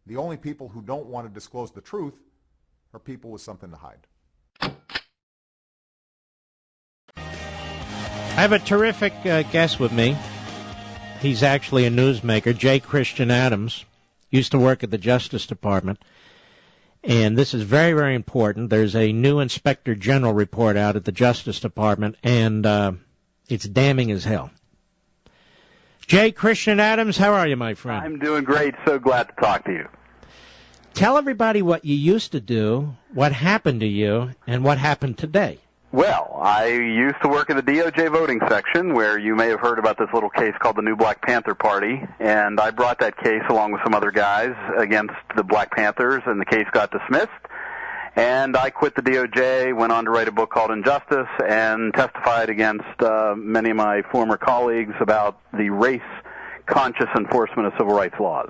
The only people who don't want to disclose the truth are people with something to hide. I have a terrific guest with me. He's actually a newsmaker. J. Christian Adams used to work at the Justice Department. And this is very, very important. There's a new Inspector General report out at the Justice Department, and it's damning as hell. J. Christian Adams, how are you, my friend? I'm doing great. So glad to talk to you. Tell everybody what you used to do, what happened to you, and what happened today. Well, I used to work in the DOJ voting section, where you may have heard about this little case called the New Black Panther Party, and I brought that case along with some other guys against the Black Panthers, and the case got dismissed. And I quit the DOJ, went on to write a book called Injustice, and testified against many of my former colleagues about the race-conscious enforcement of civil rights laws.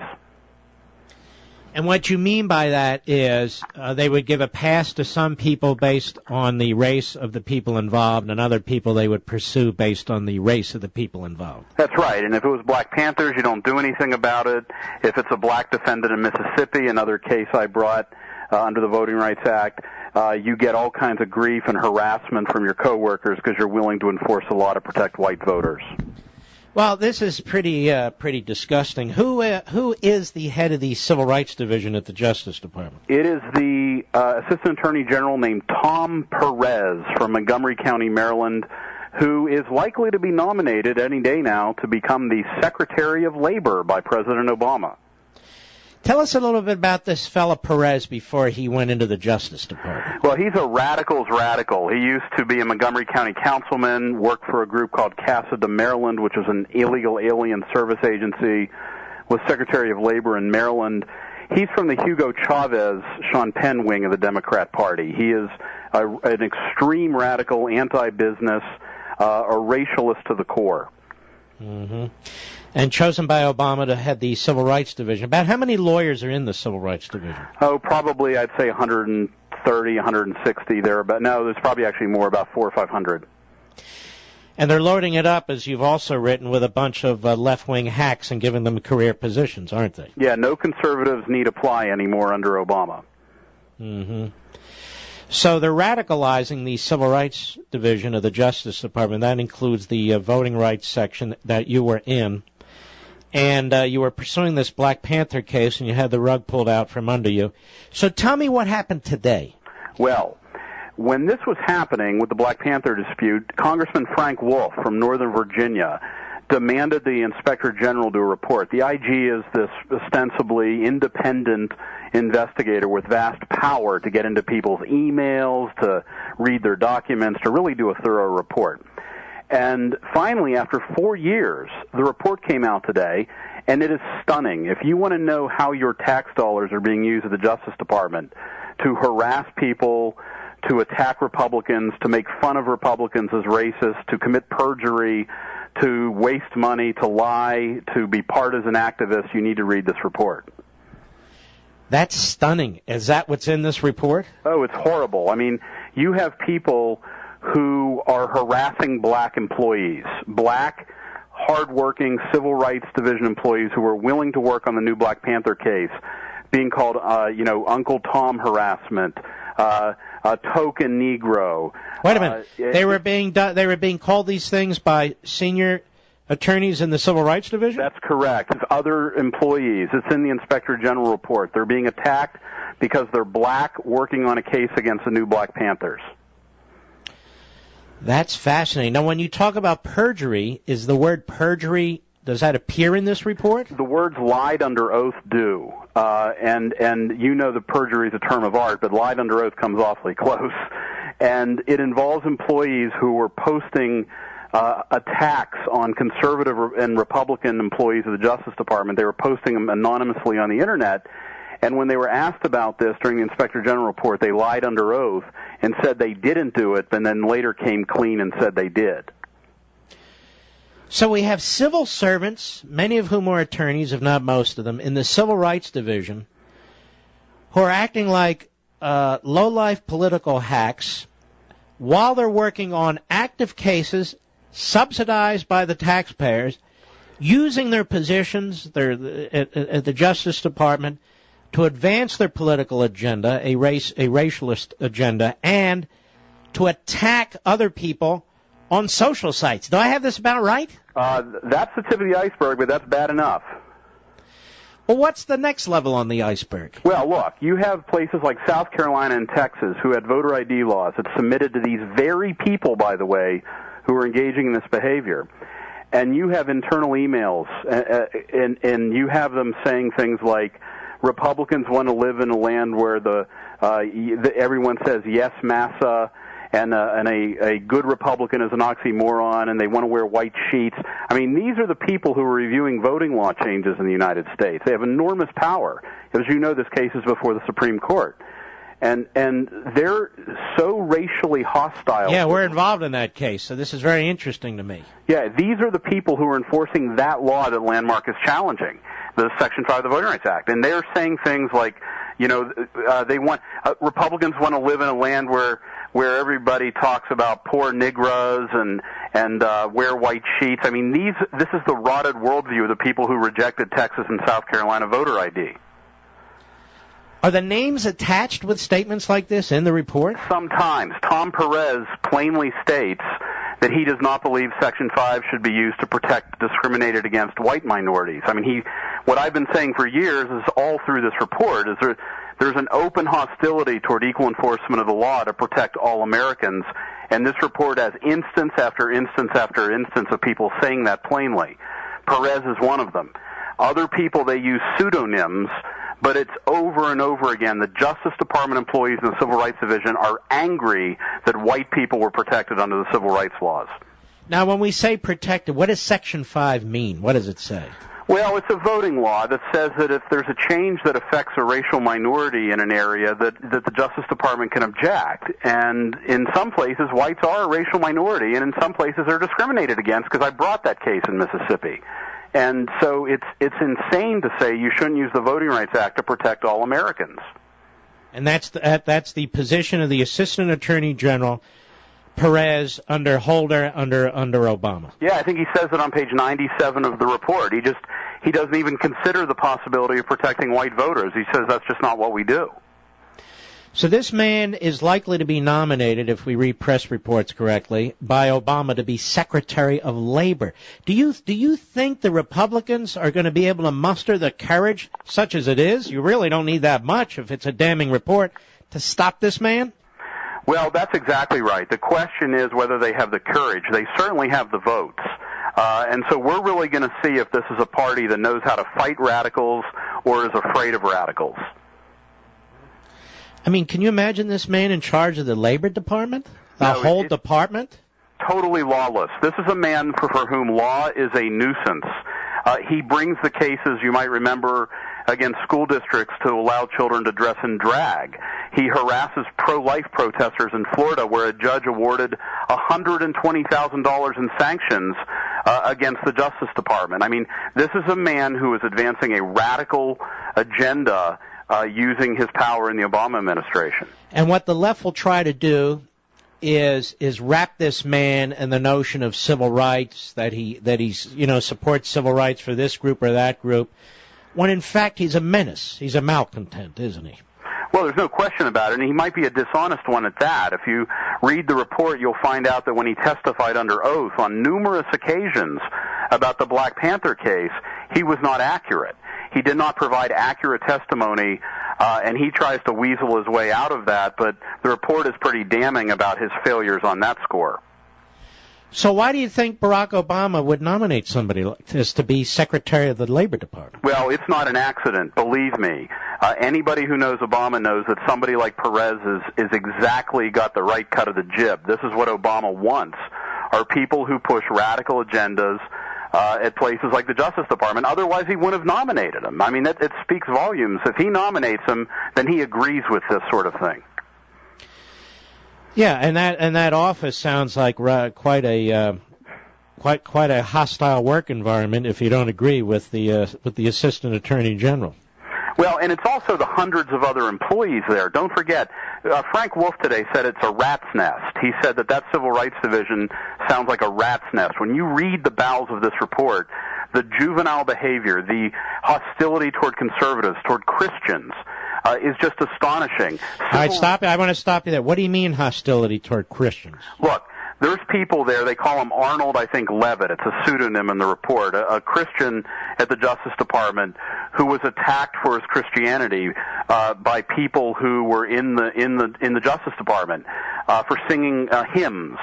And what you mean by that is they would give a pass to some people based on the race of the people involved, and other people they would pursue based on the race of the people involved. That's right. And if it was Black Panthers, you don't do anything about it. If it's a black defendant in Mississippi, another case I brought under the Voting Rights Act, you get all kinds of grief and harassment from your coworkers because you're willing to enforce a law to protect white voters. Well, this is pretty disgusting. Who is the head of the Civil Rights Division at the Justice Department? It is the Assistant Attorney General named Tom Perez from Montgomery County, Maryland, who is likely to be nominated any day now to become the Secretary of Labor by President Obama. Tell us a little bit about this fella Perez before he went into the Justice Department. Well, he's a radical's radical. He used to be a Montgomery County councilman, worked for a group called Casa de Maryland, which was an illegal alien service agency, was Secretary of Labor in Maryland. He's from the Hugo Chavez, Sean Penn wing of the Democrat Party. He is an extreme radical, anti-business, a racialist to the core. Mm-hmm. And chosen by Obama to head the Civil Rights Division. About how many lawyers are in the Civil Rights Division? Oh, probably I'd say 130, 160 there. But no, there's probably actually more, about 400 or 500. And they're loading it up, as you've also written, with a bunch of left-wing hacks and giving them career positions, aren't they? Yeah, no conservatives need apply anymore under Obama. Mm-hmm. So they're radicalizing the Civil Rights Division of the Justice Department. That includes the voting rights section that you were in. And you were pursuing this Black Panther case, and you had the rug pulled out from under you. So tell me what happened today. Well, when this was happening with the Black Panther dispute, Congressman Frank Wolf from Northern Virginia demanded the Inspector General do a report. The IG is this ostensibly independent investigator with vast power to get into people's emails, to read their documents, to really do a thorough report. And finally, after 4 years, the report came out today, and it is stunning. If you want to know how your tax dollars are being used at the Justice Department to harass people, to attack Republicans, to make fun of Republicans as racist, to commit perjury, to waste money, to lie, to be partisan activists, you need to read this report. That's stunning. Is that what's in this report? Oh, it's horrible. I mean, you have people who are harassing black employees, black, hardworking Civil Rights Division employees who are willing to work on the new Black Panther case, being called, Uncle Tom harassment, a token Negro. Wait a minute. They were being called these things by senior attorneys in the Civil Rights Division? That's correct. It's other employees. It's in the Inspector General report. They're being attacked because they're black working on a case against the new Black Panthers. That's fascinating. Now, when you talk about perjury, is the word perjury, does that appear in this report? The words lied under oath do. And you know that perjury is a term of art, but lied under oath comes awfully close. And it involves employees who were posting attacks on conservative and Republican employees of the Justice Department. They were posting them anonymously on the Internet. And when they were asked about this during the Inspector General report, they lied under oath and said they didn't do it, and then later came clean and said they did. So we have civil servants, many of whom are attorneys, if not most of them, in the Civil Rights Division, who are acting like low-life political hacks while they're working on active cases subsidized by the taxpayers, using their positions at the Justice Department to advance their political agenda, a racialist agenda, and to attack other people on social sites. Do I have this about right? That's the tip of the iceberg, but that's bad enough. Well, what's the next level on the iceberg? Well, look, you have places like South Carolina and Texas who had voter ID laws that submitted to these very people, by the way, who are engaging in this behavior. And you have internal emails, and you have them saying things like, Republicans want to live in a land where everyone says yes, massa, and a good Republican is an oxymoron, and they want to wear white sheets. I mean, these are the people who are reviewing voting law changes in the United States. They have enormous power. As you know, this case is before the Supreme Court. And they're so racially hostile. Yeah, we're involved in that case, so this is very interesting to me. Yeah, these are the people who are enforcing that law that Landmark is challenging, the Section 5 of the Voting Rights Act. And they're saying things like, Republicans want to live in a land where everybody talks about poor Negros and wear white sheets. I mean, this is the rotted worldview of the people who rejected Texas and South Carolina voter ID. Are the names attached with statements like this in the report? Sometimes. Tom Perez plainly states that he does not believe Section 5 should be used to protect discriminated against white minorities. I mean, what I've been saying for years is all through this report is there's an open hostility toward equal enforcement of the law to protect all Americans, and this report has instance after instance after instance of people saying that plainly. Perez is one of them. Other people, they use pseudonyms, but it's over and over again. The Justice Department employees in the Civil Rights Division are angry that white people were protected under the civil rights laws. Now, when we say protected, what does Section 5 mean? What does it say? Well, it's a voting law that says that if there's a change that affects a racial minority in an area, that the Justice Department can object. And in some places, whites are a racial minority, and in some places they're discriminated against, because I brought that case in Mississippi. And so it's insane to say you shouldn't use the Voting Rights Act to protect all Americans. And that's the position of the Assistant Attorney General Perez under Holder under Obama. Yeah, I think he says it on page 97 of the report. He doesn't even consider the possibility of protecting white voters. He says that's just not what we do. So this man is likely to be nominated, if we read press reports correctly, by Obama to be Secretary of Labor. Do you think the Republicans are going to be able to muster the courage, such as it is? You really don't need that much if it's a damning report, to stop this man? Well, that's exactly right. The question is whether they have the courage. They certainly have the votes. And so we're really going to see if this is a party that knows how to fight radicals or is afraid of radicals. I mean, can you imagine this man in charge of the Labor Department? The whole department? Totally lawless. This is a man for whom law is a nuisance. He brings the cases, you might remember, against school districts to allow children to dress in drag. He harasses pro-life protesters in Florida, where a judge awarded $120,000 in sanctions against the Justice Department. I mean, this is a man who is advancing a radical agenda using his power in the Obama administration. And what the left will try to do is wrap this man in the notion of civil rights, that he's supports civil rights for this group or that group, when in fact he's a menace. He's a malcontent, isn't he? Well, there's no question about it, and he might be a dishonest one at that. If you read the report, you'll find out that when he testified under oath on numerous occasions about the Black Panther case, he was not accurate. He did not provide accurate testimony, and he tries to weasel his way out of that, but the report is pretty damning about his failures on that score. So why do you think Barack Obama would nominate somebody like this to be Secretary of the Labor Department? Well, it's not an accident, believe me. Anybody who knows Obama knows that somebody like Perez is exactly got the right cut of the jib. This is what Obama wants, are people who push radical agendas at places like the Justice Department. Otherwise, he wouldn't have nominated him. I mean, it speaks volumes. If he nominates him, then he agrees with this sort of thing. Yeah, and that office sounds like quite a hostile work environment if you don't agree with the Assistant Attorney General. Well, and it's also the hundreds of other employees there. Don't forget, Frank Wolf today said it's a rat's nest. He said that Civil Rights Division sounds like a rat's nest. When you read the bowels of this report, the juvenile behavior, the hostility toward conservatives, toward Christians, is just astonishing. All right, stop. I want to stop you there. What do you mean hostility toward Christians? Look, there's people there, they call him Arnold, I think, Levitt. It's a pseudonym in the report, a Christian at the Justice Department who was attacked for his Christianity by people who were in the Justice Department for singing hymns,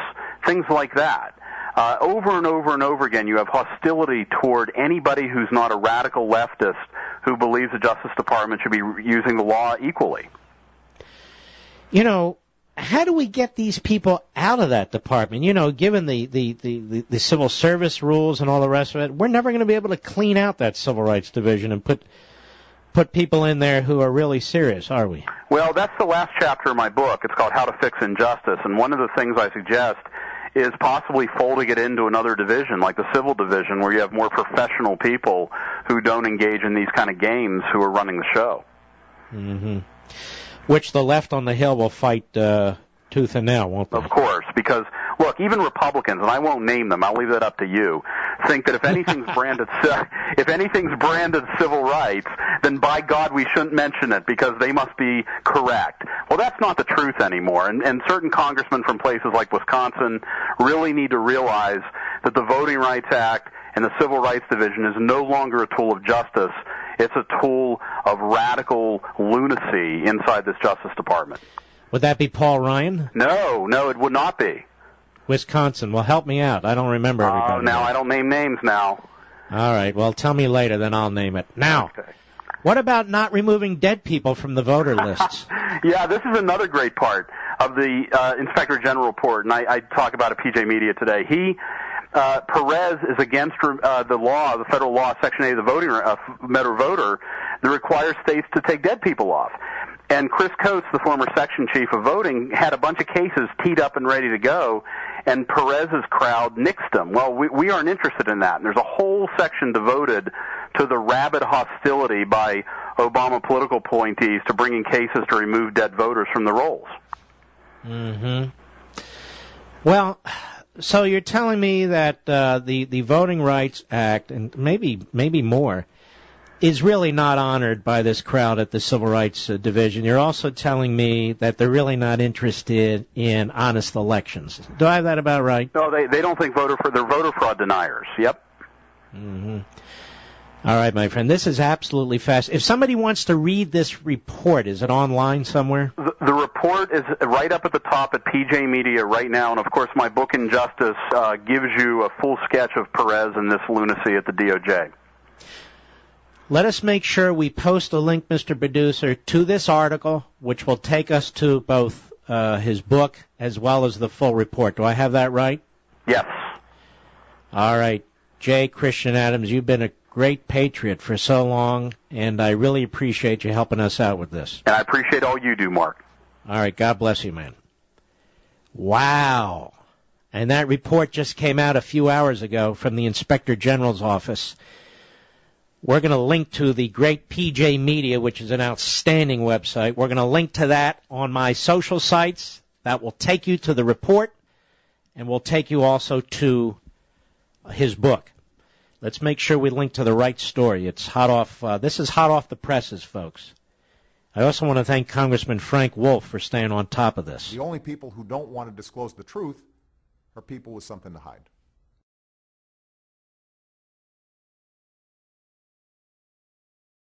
things like that. Over and over and over again, you have hostility toward anybody who's not a radical leftist who believes the Justice Department should be using the law equally. You know, how do we get these people out of that department? You know, given the civil service rules and all the rest of it, we're never going to be able to clean out that civil rights division and put people in there who are really serious, are we? Well, that's the last chapter of my book. It's called How to Fix Injustice, and one of the things I suggest is possibly folding it into another division, like the civil division, where you have more professional people who don't engage in these kind of games who are running the show. Mm-hmm. Which the left on the Hill will fight tooth and nail, won't they? Of course, because, look, even Republicans, and I won't name them, I'll leave that up to you, think that if anything's branded civil rights, then by God we shouldn't mention it because they must be correct. Well, that's not the truth anymore, and certain congressmen from places like Wisconsin really need to realize that the Voting Rights Act and the Civil Rights Division is no longer a tool of justice. It's a tool of radical lunacy inside this Justice Department. Would that be Paul Ryan? No, it would not be. Wisconsin. Well, help me out. I don't remember everybody. Oh, now I don't name names now. All right. Well, tell me later, then I'll name it. Now, okay. What about not removing dead people from the voter lists? Yeah, this is another great part of the Inspector General report, and I talk about it at PJ Media today. Perez is against the law, the federal law, Section 8 of the voting voter, that requires states to take dead people off. And Chris Coates, the former section chief of voting, had a bunch of cases teed up and ready to go, and Perez's crowd nixed them. Well, we aren't interested in that. And there's a whole section devoted to the rabid hostility by Obama political appointees to bringing cases to remove dead voters from the rolls. Mm-hmm. Well, so you're telling me that the Voting Rights Act, and maybe more, is really not honored by this crowd at the Civil Rights Division. You're also telling me that they're really not interested in honest elections. Do I have that about right? No, they don't think they're voter fraud deniers. Yep. Mm-hmm. All right, my friend. This is absolutely fast. If somebody wants to read this report, is it online somewhere? The report is right up at the top at PJ Media right now, and of course my book Injustice gives you a full sketch of Perez and this lunacy at the DOJ. Let us make sure we post a link, Mr. Producer, to this article, which will take us to both his book as well as the full report. Do I have that right? Yes. All right. J. Christian Adams, you've been a great patriot for so long, and I really appreciate you helping us out with this. And I appreciate all you do, Mark. All right. God bless you, man. Wow. And that report just came out a few hours ago from the Inspector General's office. We're going to link to the great PJ Media, which is an outstanding website. We're going to link to that on my social sites. That will take you to the report, and will take you also to his book. Let's make sure we link to the right story. It's hot off. This is hot off the presses, folks. I also want to thank Congressman Frank Wolf for staying on top of this. The only people who don't want to disclose the truth are people with something to hide.